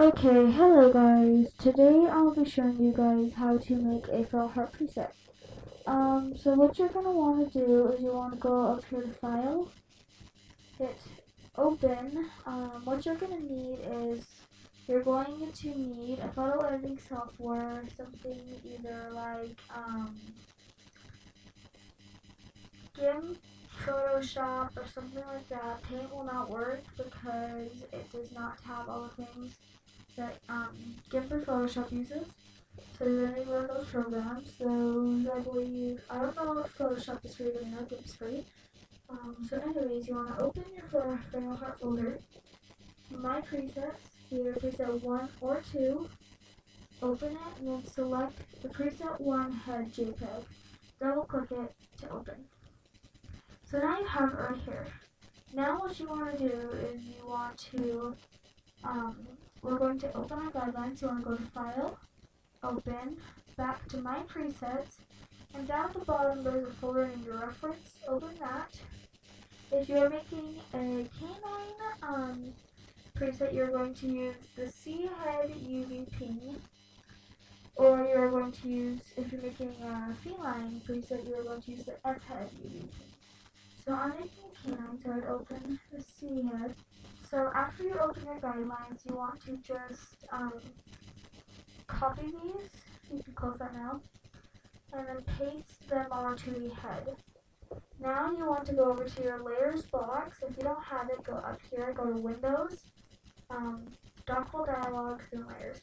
Okay, hello guys. Today I'll be showing you guys how to make a Feralheart preset. So what you're gonna want to do is you want to go up here to File, hit Open. What you're gonna need is you're going to need a photo editing software, something either like GIMP, Photoshop, or something like that. Paint will not work because it does not have all the things that GIMP or Photoshop uses. So you're going to need one of those programs. Those, I believe, I don't know if Photoshop is free, but I know GIMP's free. So anyways, you want to open your Feralheart folder, My Presets, either preset 1 or 2, open it, and then select the preset 1 head JPEG. Double click it to open. So now you have it right here. Now what you want to do is you want to, we're going to open our guidelines. You want to go to File, Open, back to My Presets, and down at the bottom there's a folder named Your Reference. Open that. If you're making a canine preset, you're going to use the C head UV ping, or you're going to use, if you're making a feline preset, you're going to use the F head UV ping. So I'm making a canine, so I'd open the C head. So after you open your guidelines, you want to just copy these. You can close that now. And then paste them onto the head. Now you want to go over to your layers box. If you don't have it, go up here, go to Windows, Dockable Dialogues, then Layers.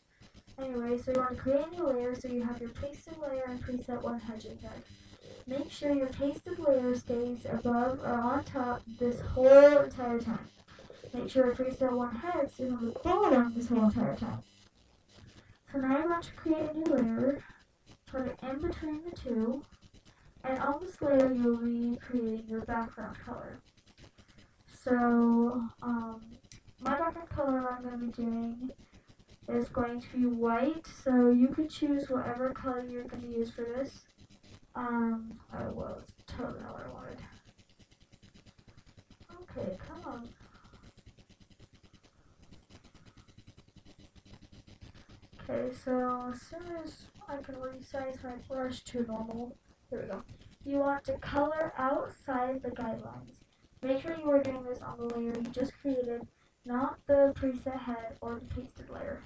Anyway, so you want to create a new layer, so you have your pasted layer and preset 1 head JPEG. Make sure your pasted layer stays above or on top this whole entire time. Make sure your preset 1 head stays on the bottom this whole entire time. So now you want to create a new layer, put it in between the two, and on this layer you'll be creating your background color. So my background color I'm going to be doing is going to be white, so you can choose whatever color you're going to use for this. Well, it's totally not what I wanted. Okay, come on. Okay, so as soon as I can resize my brush to normal, there we go. You want to color outside the guidelines. Make sure you are doing this on the layer you just created, not the preset head or the pasted layer.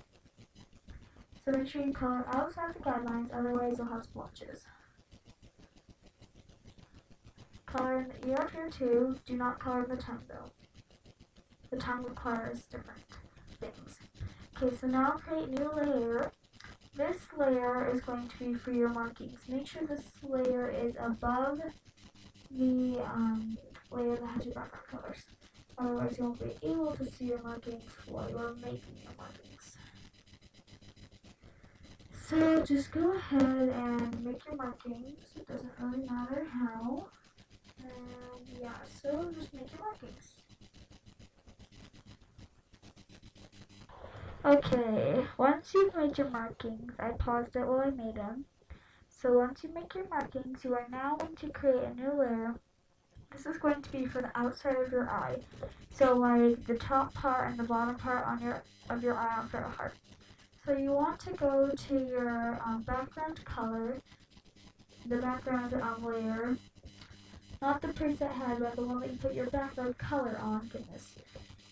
So make sure you color outside the guidelines, otherwise you'll have splotches. Color in the ear up here too. Do not color the tongue though. The tongue requires different things. Okay, so now create new layer. This layer is going to be for your markings. Make sure this layer is above the layer that has your background colors. Otherwise you won't be able to see your markings while you're making your markings. So just go ahead and make your markings. It doesn't really matter how. And yeah, so just make your markings. Okay, once you've made your markings, I paused it while I made them. So once you make your markings, you are now going to create a new layer. This is going to be for the outside of your eye. So like the top part and the bottom part on your eye on Feralheart. So you want to go to your background color, the background layer, not the preset head, but the one that you put your background color on, goodness,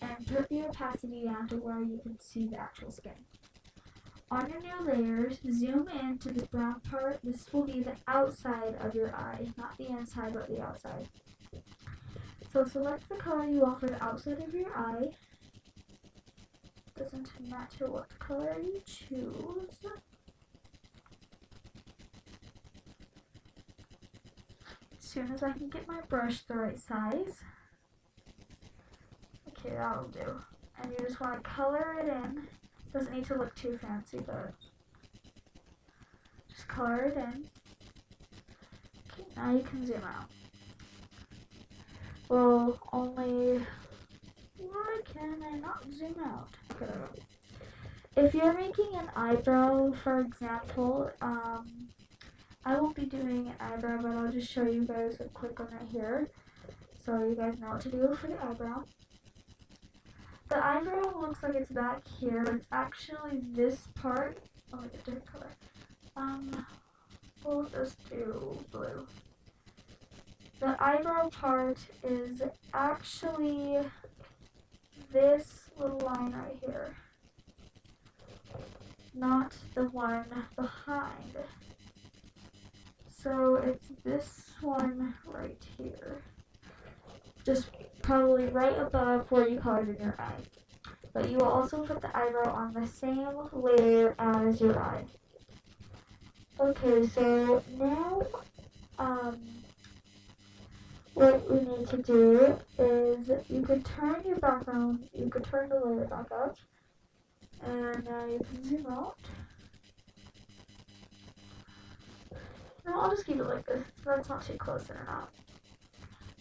and put the opacity down to where you can see the actual skin. On your new layers, zoom in to this brown part. This will be the outside of your eye, not the inside, but the outside. So select the color you want for the outside of your eye. Doesn't matter what color you choose. As soon as I can get my brush the right size. Okay, that'll do. And you just want to color it in. Doesn't need to look too fancy, but just color it in. Okay, now you can zoom out. Well, only, why can I not zoom out? Okay. If you're making an eyebrow, for example, I won't be doing an eyebrow, but I'll just show you guys a quick one right here, so you guys know what to do for the eyebrow. the eyebrow looks like it's back here, but it's actually this part. Oh, like a different color. We'll just do blue. The eyebrow part is actually this little line right here, not the one behind. So it's this one right here, just probably right above where you colored in your eye. But you will also put the eyebrow on the same layer as your eye. Okay, so now what we need to do is you could turn your background, you could turn the layer back up, and now you can zoom out. No, I'll just keep it like this, so that's not too close in or not.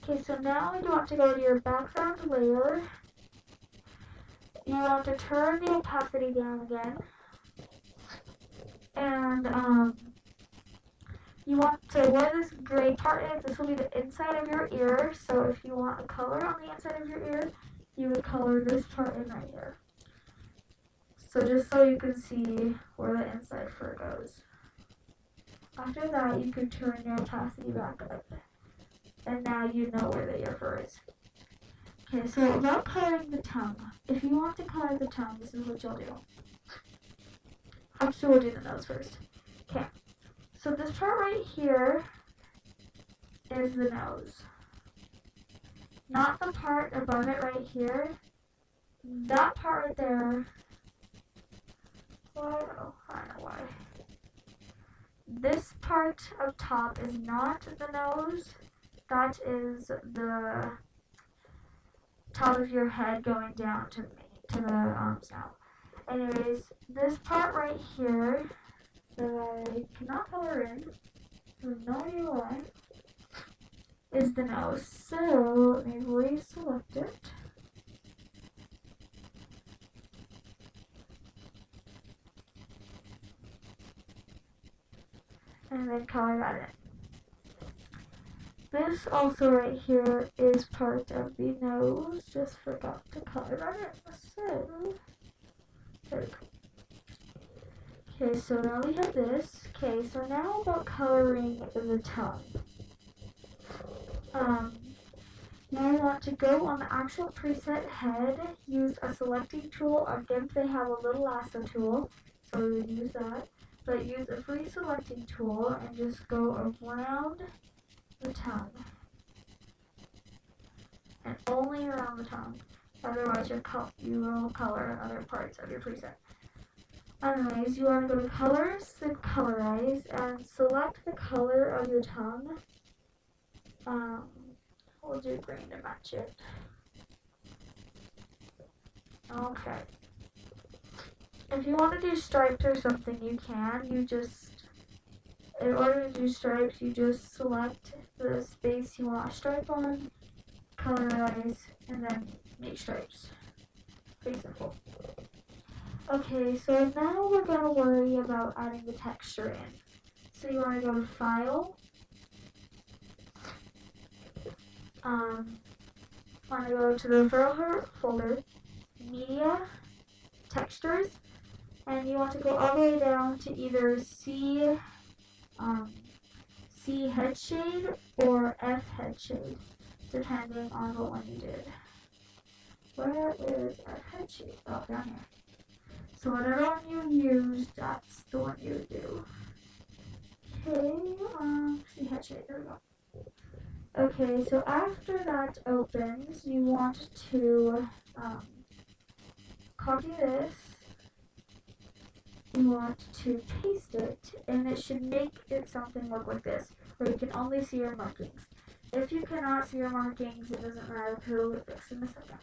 Okay, so now you want to go to your background layer. You want to turn the opacity down again. And you want to, where this gray part is, this will be the inside of your ear. So if you want a color on the inside of your ear, you would color this part in right here. So just so you can see where the inside fur goes. After that, you can turn your opacity back up. And now you know where the ear fur is. Okay, so about coloring the tongue. If you want to color the tongue, this is what you'll do. Actually, we'll do the nose first. Okay, so this part right here is the nose. Not the part above it right here. That part right there. Well, I don't know why. This part up top is not the nose. That is the top of your head going down to the snout. Anyways, this part right here that I cannot color in, I have no idea why, is the nose. So let me reselect it. And then color that in. This also right here is part of the nose. Just forgot to color that in. So, there we go. Okay, so now we have this. Okay, so now about coloring the tongue. Now you want to go on the actual preset head, use a selecting tool. On GIMP they have a little lasso tool, so we would use that. But use a free selecting tool and just go around the tongue. And only around the tongue. Otherwise you will color other parts of your preset. Anyways, you want to go to colors, then colorize, and select the color of your tongue. We'll do green to match it. Okay. If you want to do stripes or something, you can. In order to do stripes, you just select the space you want a stripe on, colorize, and then make stripes. Pretty simple. Okay, so now we're going to worry about adding the texture in. So you want to go to File, want to go to the Feralheart folder, Media, Textures, and you want to go all the way down to either C head shade or F head shade, depending on what one you did. Where is F head shade? Oh, down here. So whatever one you use, that's the one you would do. Okay, C head shade, there we go. Okay, so after that opens, you want to copy this. You want to paste it, and it should make it something look like this, where you can only see your markings. If you cannot see your markings, it doesn't matter because it'll get fixed in a second.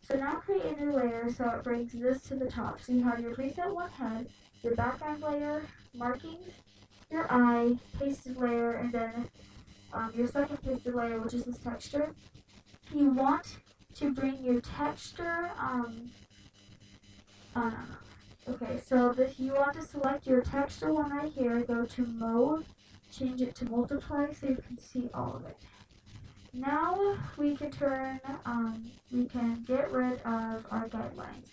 So now create a new layer so it brings this to the top. So you have your preset one head, your background layer, markings, your eye, pasted layer, and then your second pasted layer, which is this texture. You want to bring your texture, okay, so if you want to select your texture one right here, go to Mode, change it to Multiply so you can see all of it. Now we can get rid of our guidelines.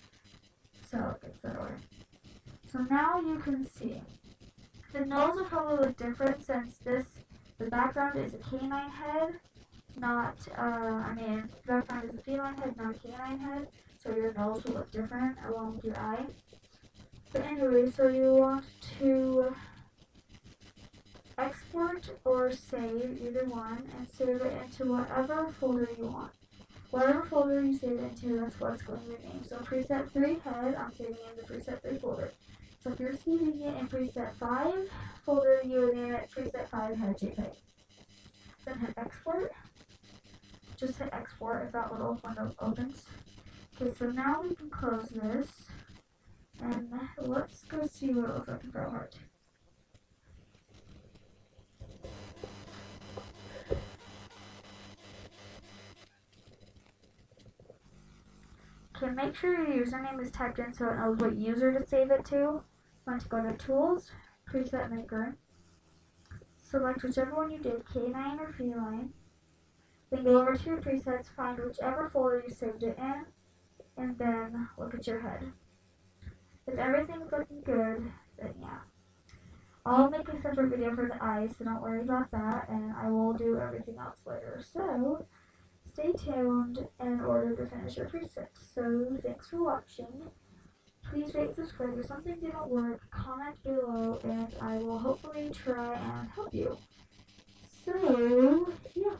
So it's that order. So now you can see the nose will probably look different since the background is a canine head, not the background is a feline head, not a canine head. So your nose will look different along with your eye. But anyway, so you want to export or save either one and save it into whatever folder you want. Whatever folder you save it into, that's what it's going to be named. So preset 3 head, I'm saving it in the preset 3 folder. So if you're saving it in preset 5 folder, you would name it preset 5 head JPEG. Then hit export. Just hit export if that little window opens. Okay, so now we can close this. And let's go see what it looks like in Feralheart. Okay, make sure your username is typed in so it knows what user to save it to. You want to go to Tools, Preset Maker. Select whichever one you did, canine or feline. Then go over to your presets, find whichever folder you saved it in, and then look at your head. If everything's looking good, then yeah. I'll make a separate video for the eyes, so don't worry about that, and I will do everything else later. So, stay tuned in order to finish your presets. So, thanks for watching. Please rate, subscribe. If something didn't work, comment below, and I will hopefully try and help you. So, yeah.